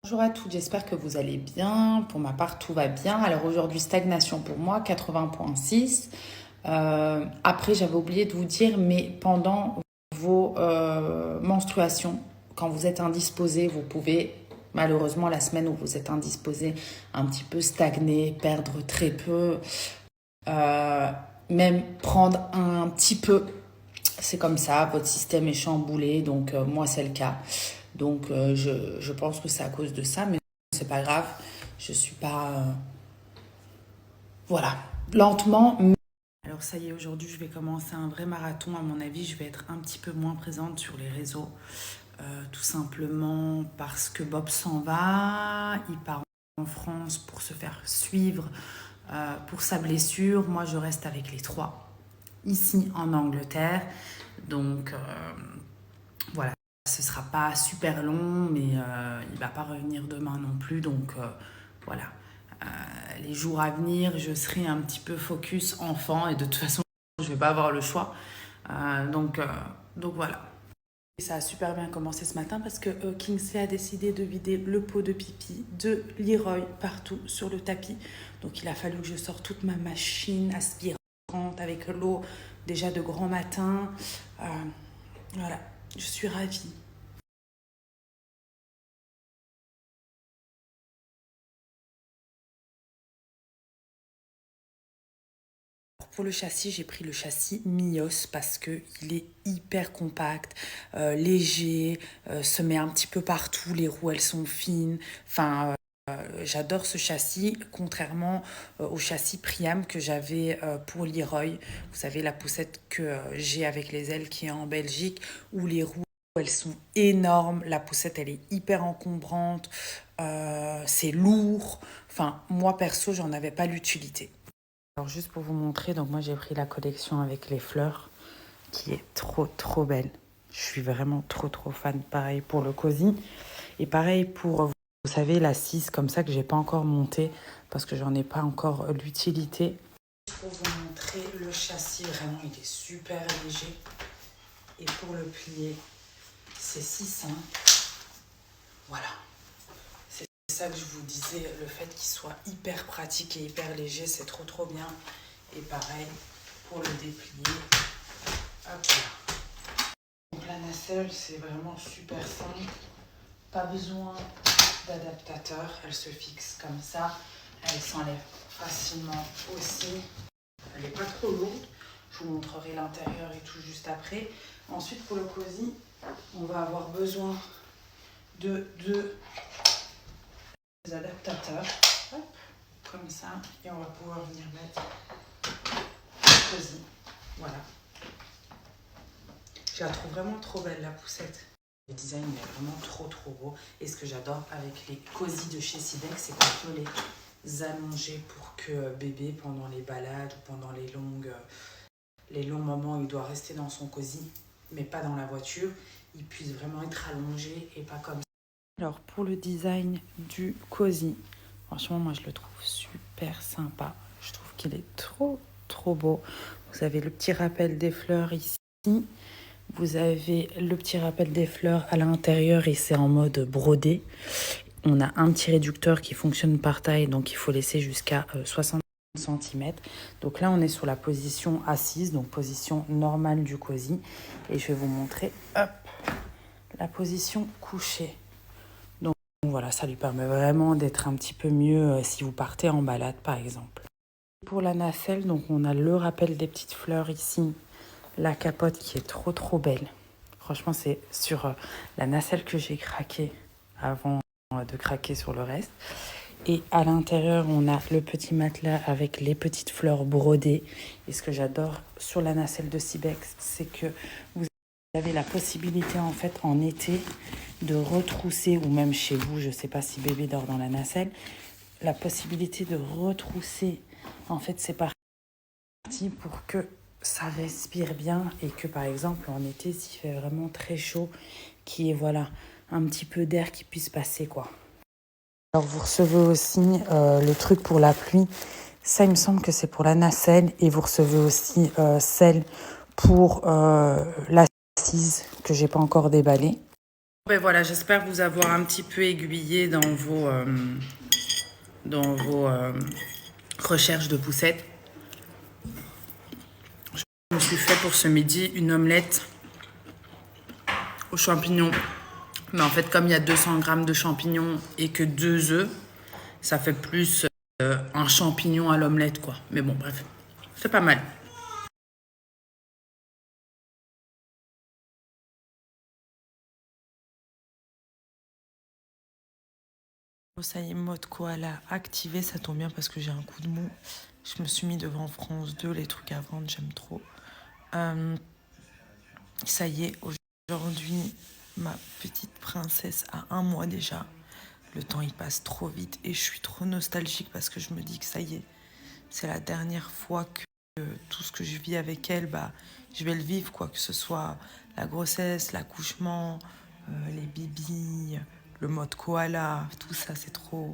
Bonjour à toutes, j'espère que vous allez bien. Pour ma part, tout va bien. Alors aujourd'hui, stagnation pour moi, 80,6. Après, j'avais oublié de vous dire, mais pendant vos menstruations, quand vous êtes indisposé, vous pouvez, malheureusement, la semaine où vous êtes indisposé, un petit peu stagner, perdre très peu, euh, même prendre un petit peu. C'est comme ça, votre système est chamboulé, donc moi, c'est le cas. Donc je pense que c'est à cause de ça, mais c'est pas grave. Je suis pas... voilà, lentement. Alors ça y est, aujourd'hui je vais commencer un vrai marathon. À mon avis, je vais être un petit peu moins présente sur les réseaux. Tout simplement parce que Bob s'en va. Il part en France pour se faire suivre pour sa blessure. Moi, je reste avec les trois ici en Angleterre. Donc voilà, ce sera pas super long, mais il va pas revenir demain non plus. Donc voilà, les jours à venir, je serai un petit peu focus enfant et de toute façon, je vais pas avoir le choix. Donc voilà. Et ça a super bien commencé ce matin parce que Kingsley a décidé de vider le pot de pipi de Leroy partout sur le tapis. Donc il a fallu que je sorte toute ma machine aspirante avec l'eau déjà de grand matin. Euh, voilà, je suis ravie. Pour le châssis, j'ai pris le châssis Mios parce qu'il est hyper compact, léger, se met un petit peu partout, les roues elles sont fines. Enfin, j'adore ce châssis, contrairement au châssis Priam que j'avais pour Leroy. Vous savez, la poussette que j'ai avec les ailes qui est en Belgique, où les roues elles sont énormes, la poussette elle est hyper encombrante, c'est lourd. Enfin, moi perso, j'en avais pas l'utilité. Alors juste pour vous montrer, donc moi j'ai pris la collection avec les fleurs qui est trop belle. Je suis vraiment trop fan. Pareil pour le cosy et pareil pour, vous savez, la 6 comme ça que j'ai pas encore montée parce que j'en ai pas encore l'utilité. Pour vous montrer le châssis, vraiment il est super léger et pour le plier c'est si simple. Voilà. C'est ça que je vous disais, le fait qu'il soit hyper pratique et hyper léger, c'est trop bien. Et pareil pour le déplier. Hop là. Donc la nacelle, c'est vraiment super simple. Pas besoin d'adaptateur. Elle se fixe comme ça. Elle s'enlève facilement aussi. Elle n'est pas trop lourde. Je vous montrerai l'intérieur et tout juste après. Ensuite, pour le cosy, on va avoir besoin de deux adaptateurs. Hop, comme ça. Et on va pouvoir venir mettre le cosy. Voilà. Je la trouve vraiment trop belle, la poussette. Le design est vraiment trop beau. Et ce que j'adore avec les cosy de chez Sidex, c'est qu'on peut les allonger pour que bébé, pendant les balades ou pendant les longs moments où il doit rester dans son cosy, mais pas dans la voiture, il puisse vraiment être allongé et pas comme ça. Alors pour le design du cosy, franchement moi je le trouve super sympa. Je trouve qu'il est trop beau. Vous avez le petit rappel des fleurs ici. Vous avez le petit rappel des fleurs à l'intérieur et c'est en mode brodé. On a un petit réducteur qui fonctionne par taille, donc il faut laisser jusqu'à 60 cm. Donc là, on est sur la position assise, donc position normale du cosy. Et je vais vous montrer, hop, la position couchée. Donc voilà, ça lui permet vraiment d'être un petit peu mieux si vous partez en balade, par exemple. Pour la nacelle, donc on a le rappel des petites fleurs ici. La capote qui est trop belle. Franchement, c'est sur la nacelle que j'ai craqué avant de craquer sur le reste. Et à l'intérieur, on a le petit matelas avec les petites fleurs brodées. Et ce que j'adore sur la nacelle de Sibex, c'est que vous avez la possibilité en fait en été de retrousser, ou même chez vous, je ne sais pas si bébé dort dans la nacelle, la possibilité de retrousser en fait ces parties pour que ça respire bien et que par exemple en été s'il fait vraiment très chaud qu'il y ait voilà un petit peu d'air qui puisse passer quoi. Alors vous recevez aussi le truc pour la pluie, ça il me semble que c'est pour la nacelle et vous recevez aussi celle pour l'assise que j'ai pas encore déballée. Ben voilà, j'espère vous avoir un petit peu aiguillé dans vos recherches de poussettes. Je me suis fait pour ce midi une omelette aux champignons. Mais en fait, comme il y a 200 grammes de champignons et que 2 œufs, ça fait plus un champignon à l'omelette, quoi. Mais bon, bref, c'est pas mal. Ça y est, mode koala activé, ça tombe bien parce que j'ai un coup de mou. Je me suis mis devant France 2, les trucs à vendre, j'aime trop. Ça y est, aujourd'hui, ma petite princesse a 1 mois déjà. Le temps, il passe trop vite et je suis trop nostalgique parce que je me dis que ça y est, c'est la dernière fois que tout ce que je vis avec elle, bah, je vais le vivre, quoi. Que ce soit la grossesse, l'accouchement, les bibis, le mode koala, tout ça, c'est trop...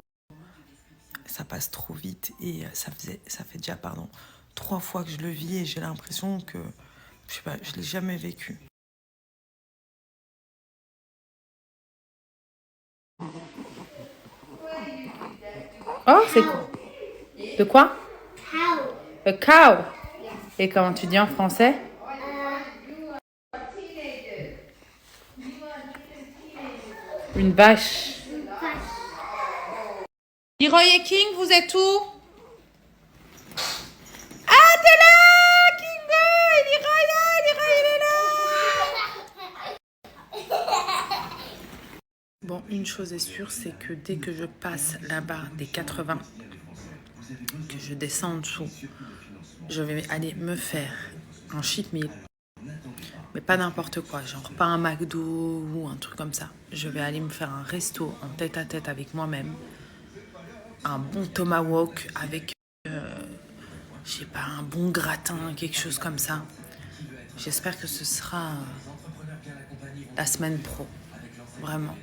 Ça passe trop vite et ça fait déjà, 3 fois que je le vis et j'ai l'impression que, je sais pas, je l'ai jamais vécu. Oh, c'est quoi? De quoi? A cow. Et comment tu dis en français? Une vache. Leroy et King, vous êtes où? Ah, t'es là, Kingo! Et Leroy, il est là! Bon, une chose est sûre, c'est que dès que je passe la barre des 80, que je descends en dessous, je vais aller me faire un cheat meal. Mais pas n'importe quoi, genre pas un McDo ou un truc comme ça. Je vais aller me faire un resto en tête à tête avec moi-même. Un bon tomahawk avec, je sais pas, un bon gratin, quelque chose comme ça. J'espère que ce sera la semaine pro. Vraiment.